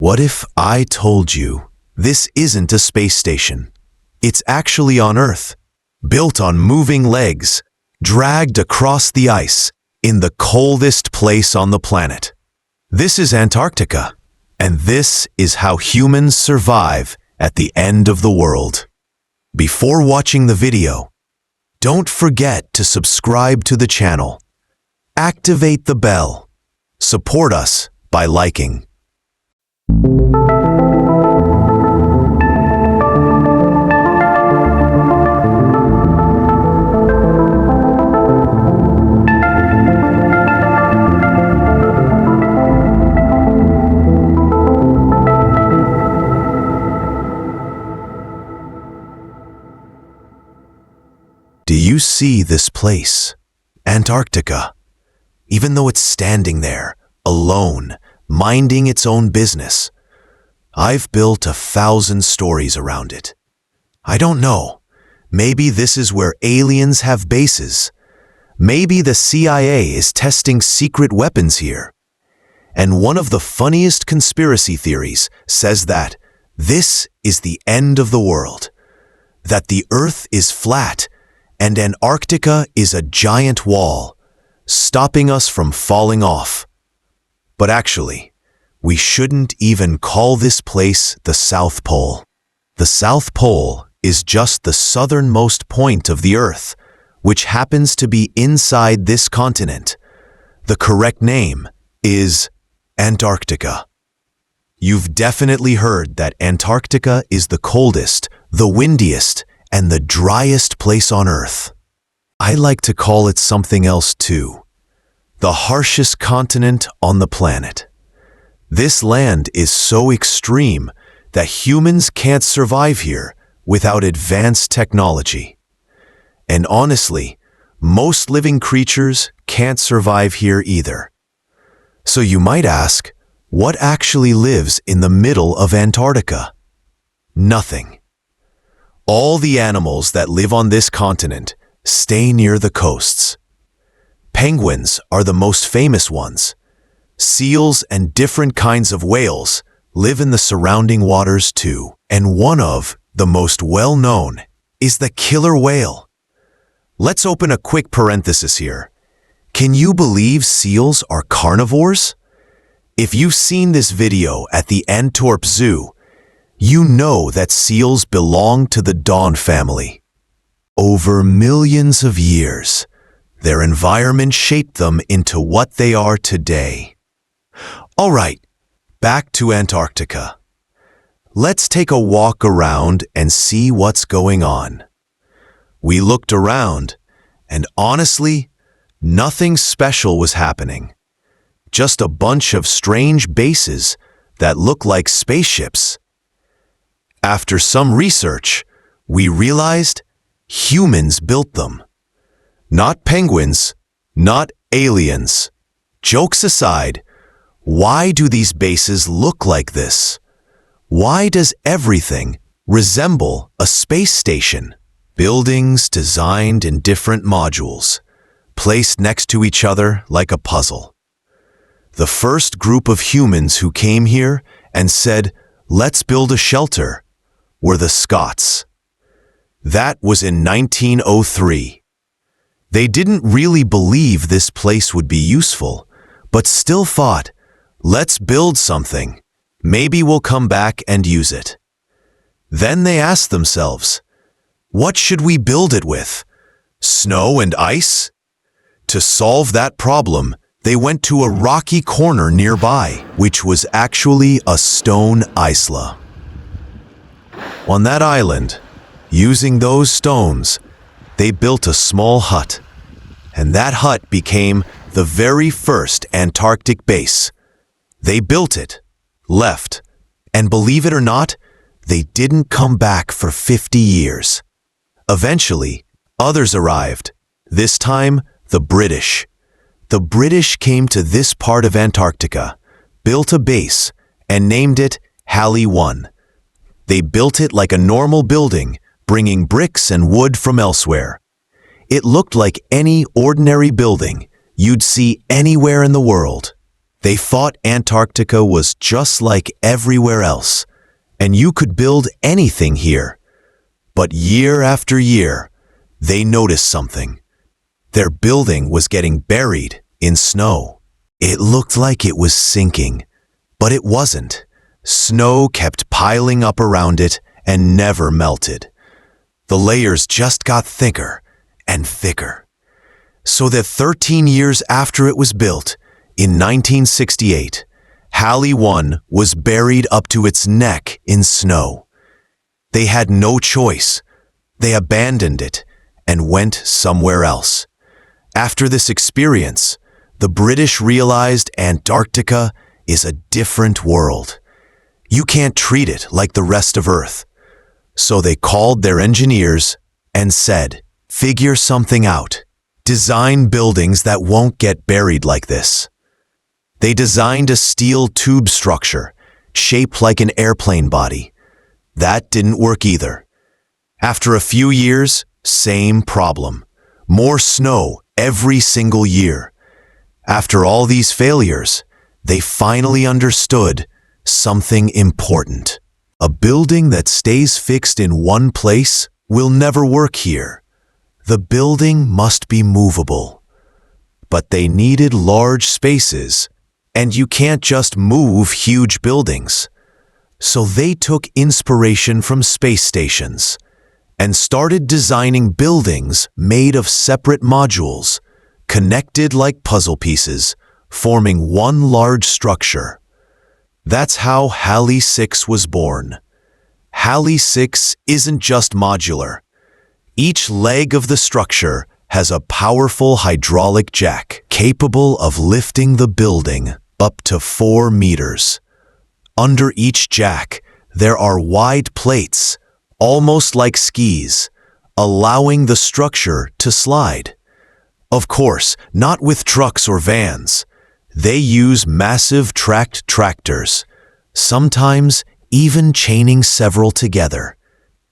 What if I told you this isn't a space station? It's actually on Earth, built on moving legs, dragged across the ice in the coldest place on the planet. This is Antarctica, and this is how humans survive at the end of the world. Before watching the video, don't forget to subscribe to the channel. Activate the bell. Support us by liking. Do you see this place, Antarctica? Even though it's standing there, alone, minding its own business, I've built 1,000 stories around it. I don't know. Maybe this is where aliens have bases. Maybe the CIA is testing secret weapons here. And one of the funniest conspiracy theories says that this is the end of the world, that the Earth is flat and Antarctica is a giant wall, stopping us from falling off. But actually, we shouldn't even call this place the South Pole. The South Pole is just the southernmost point of the Earth, which happens to be inside this continent. The correct name is Antarctica. You've definitely heard that Antarctica is the coldest, the windiest, and the driest place on Earth. I like to call it something else too. The harshest continent on the planet. This land is so extreme that humans can't survive here without advanced technology. And honestly, most living creatures can't survive here either. So you might ask, what actually lives in the middle of Antarctica? Nothing. All the animals that live on this continent stay near the coasts. Penguins are the most famous ones. Seals and different kinds of whales live in the surrounding waters too. And one of the most well-known is the killer whale. Let's open a quick parenthesis here. Can you believe seals are carnivores? If you've seen this video at the Antwerp Zoo, you know that seals belong to the Dawn family. Over millions of years, their environment shaped them into what they are today. All right, back to Antarctica. Let's take a walk around and see what's going on. We looked around, and honestly, nothing special was happening. Just a bunch of strange bases that look like spaceships. After some research, we realized humans built them. Not penguins, not aliens. Jokes aside, why do these bases look like this? Why does everything resemble a space station? Buildings designed in different modules, placed next to each other like a puzzle. The first group of humans who came here and said, "Let's build a shelter," were the Scots. That was in 1903. They didn't really believe this place would be useful, but still thought, let's build something. Maybe we'll come back and use it. Then they asked themselves, what should we build it with? Snow and ice? To solve that problem, they went to a rocky corner nearby, which was actually a stone isla. On that island, using those stones, they built a small hut, and that hut became the very first Antarctic base. They built it, left, and believe it or not, they didn't come back for 50 years. Eventually, others arrived, this time the British. The British came to this part of Antarctica, built a base, and named it Halley I. They built it like a normal building, bringing bricks and wood from elsewhere. It looked like any ordinary building you'd see anywhere in the world. They thought Antarctica was just like everywhere else, and you could build anything here. But year after year, they noticed something. Their building was getting buried in snow. It looked like it was sinking, but it wasn't. Snow kept piling up around it and never melted. The layers just got thicker and thicker. So that 13 years after it was built, in 1968, Halley I was buried up to its neck in snow. They had no choice. They abandoned it and went somewhere else. After this experience, the British realized Antarctica is a different world. You can't treat it like the rest of Earth. So they called their engineers and said, "Figure something out. Design buildings that won't get buried like this." They designed a steel tube structure, shaped like an airplane body. That didn't work either. After a few years, same problem. More snow every single year. After all these failures, they finally understood something important. A building that stays fixed in one place will never work here. The building must be movable. But they needed large spaces, and you can't just move huge buildings. So they took inspiration from space stations and started designing buildings made of separate modules, connected like puzzle pieces, forming one large structure. That's how Halley VI was born. Halley VI isn't just modular. Each leg of the structure has a powerful hydraulic jack capable of lifting the building up to 4 meters. Under each jack, there are wide plates, almost like skis, allowing the structure to slide. Of course, not with trucks or vans. They use massive tracked tractors, sometimes even chaining several together,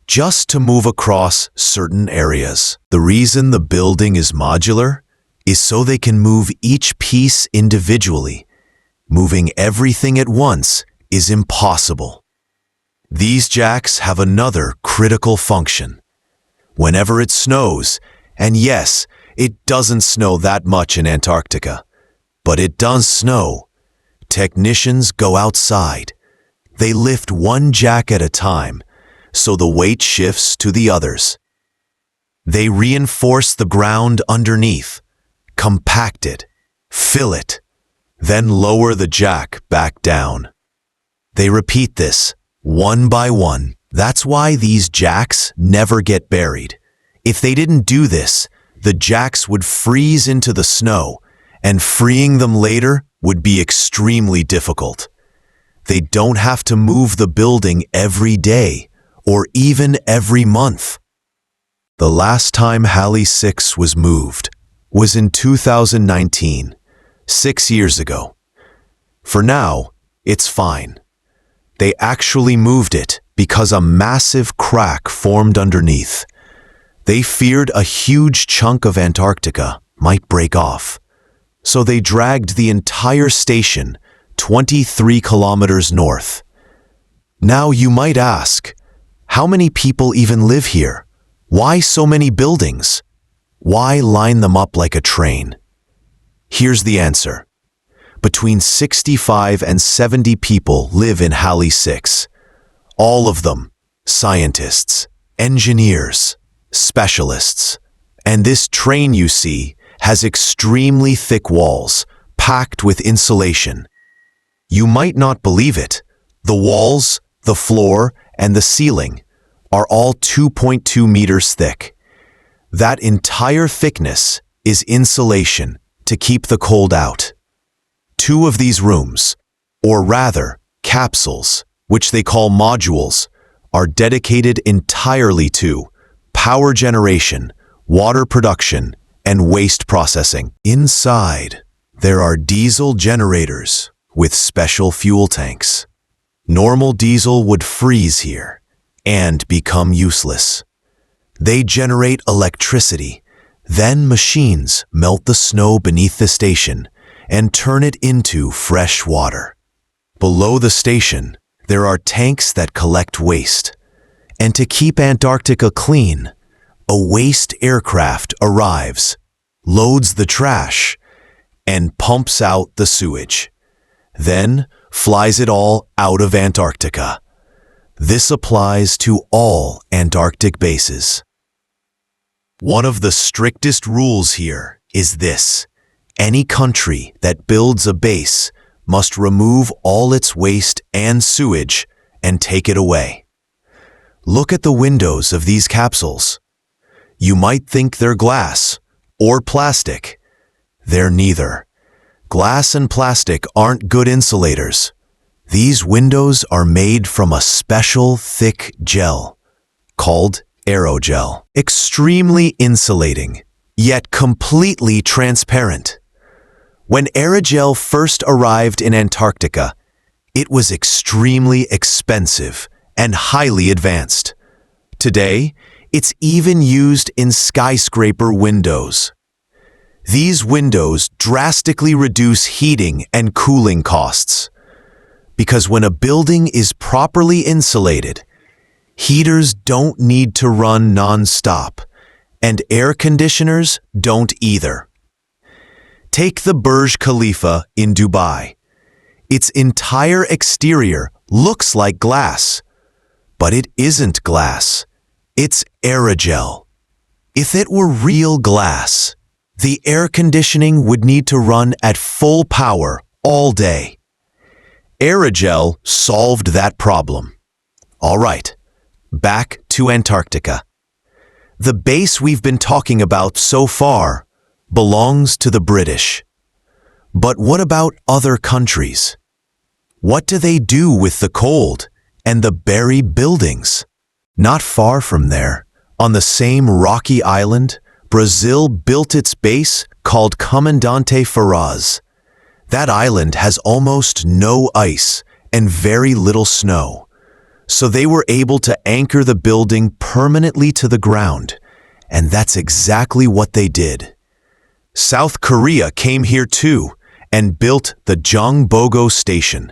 just to move across certain areas. The reason the building is modular is so they can move each piece individually. Moving everything at once is impossible. These jacks have another critical function. Whenever it snows, and yes, it doesn't snow that much in Antarctica, but it does snow, technicians go outside. They lift one jack at a time, so the weight shifts to the others. They reinforce the ground underneath, compact it, fill it, then lower the jack back down. They repeat this one by one. That's why these jacks never get buried. If they didn't do this, the jacks would freeze into the snow, and freeing them later would be extremely difficult. They don't have to move the building every day or even every month. The last time Halley VI was moved was in 2019, 6 years ago. For now, it's fine. They actually moved it because a massive crack formed underneath. They feared a huge chunk of Antarctica might break off. So they dragged the entire station 23 kilometers north. Now you might ask, how many people even live here? Why so many buildings? Why line them up like a train? Here's the answer. Between 65 and 70 people live in Halley VI. All of them, scientists, engineers, specialists. And this train you see has extremely thick walls, packed with insulation. You might not believe it. The walls, the floor, and the ceiling are all 2.2 meters thick. That entire thickness is insulation to keep the cold out. 2 of these rooms, or rather, capsules, which they call modules, are dedicated entirely to power generation, water production, and waste processing. Inside, there are diesel generators with special fuel tanks. Normal diesel would freeze here and become useless. They generate electricity. Then machines melt the snow beneath the station and turn it into fresh water. Below the station, there are tanks that collect waste. And to keep Antarctica clean, a waste aircraft arrives, loads the trash, and pumps out the sewage. Then flies it all out of Antarctica. This applies to all Antarctic bases. One of the strictest rules here is this: any country that builds a base must remove all its waste and sewage and take it away. Look at the windows of these capsules. You might think they're glass or plastic. They're neither. Glass and plastic aren't good insulators. These windows are made from a special thick gel called aerogel. Extremely insulating, yet completely transparent. When aerogel first arrived in Antarctica, it was extremely expensive and highly advanced. Today, it's even used in skyscraper windows. These windows drastically reduce heating and cooling costs. Because when a building is properly insulated, heaters don't need to run non-stop, and air conditioners don't either. Take the Burj Khalifa in Dubai. Its entire exterior looks like glass, but it isn't glass. It's aerogel. If it were real glass, the air conditioning would need to run at full power all day. Aerogel solved that problem. All right, back to Antarctica. The base we've been talking about so far belongs to the British. But what about other countries? What do they do with the cold and the buried buildings? Not far from there, on the same rocky island, Brazil built its base called Comandante Ferraz. That island has almost no ice and very little snow, so they were able to anchor the building permanently to the ground, and that's exactly what they did. South Korea came here too and built the Jongbogo Station.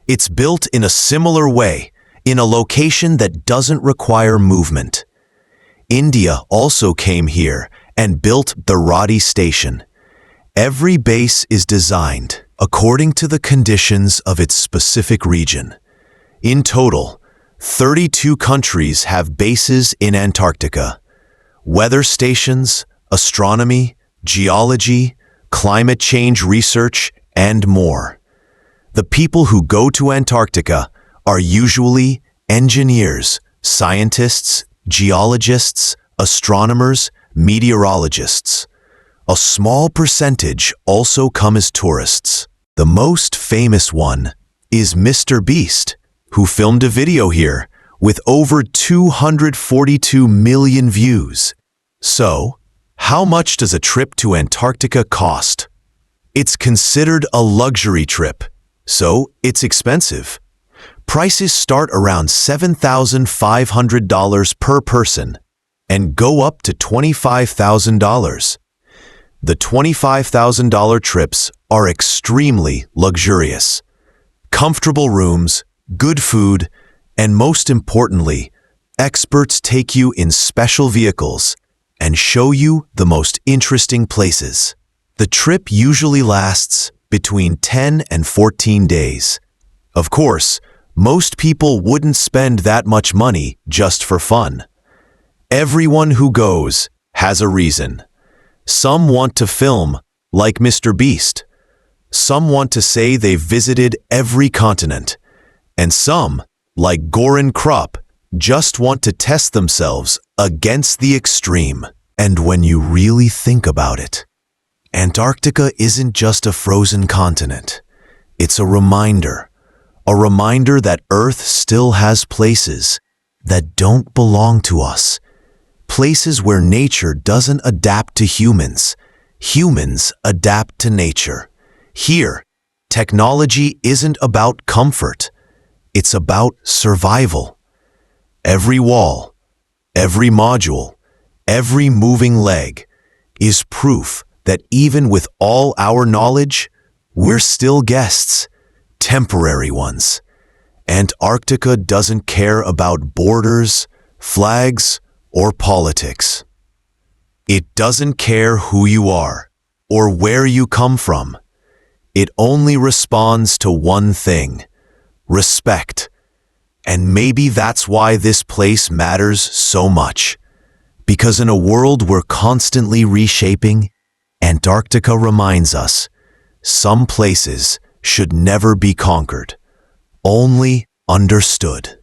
It's built in a similar way, in a location that doesn't require movement. India also came here and built the Radi Station. Every base is designed according to the conditions of its specific region. In total, 32 countries have bases in Antarctica. Weather stations, astronomy, geology, climate change research, and more. The people who go to Antarctica are usually engineers, scientists, geologists, astronomers, meteorologists. A small percentage also come as tourists. The most famous one is Mr. Beast, who filmed a video here with over 242 million views. So, how much does a trip to Antarctica cost? It's considered a luxury trip, so it's expensive. Prices start around $7,500 per person and go up to $25,000. The $25,000 trips are extremely luxurious. Comfortable rooms, good food, and most importantly, experts take you in special vehicles and show you the most interesting places. The trip usually lasts between 10 and 14 days. Of course, most people wouldn't spend that much money just for fun. Everyone who goes has a reason. Some want to film, like Mr. Beast. Some want to say they've visited every continent. And some, like Goran Krupp, just want to test themselves against the extreme. And when you really think about it, Antarctica isn't just a frozen continent. It's a reminder that Earth still has places that don't belong to us. Places where nature doesn't adapt to humans. Humans adapt to nature. Here, technology isn't about comfort. It's about survival. Every wall, every module, every moving leg is proof that even with all our knowledge, We're still guests, temporary ones. Antarctica doesn't care about borders, flags, or politics. It doesn't care who you are or where you come from. It only responds to one thing: respect. And maybe that's why this place matters so much. Because in a world we're constantly reshaping, Antarctica reminds us, some places should never be conquered, only understood.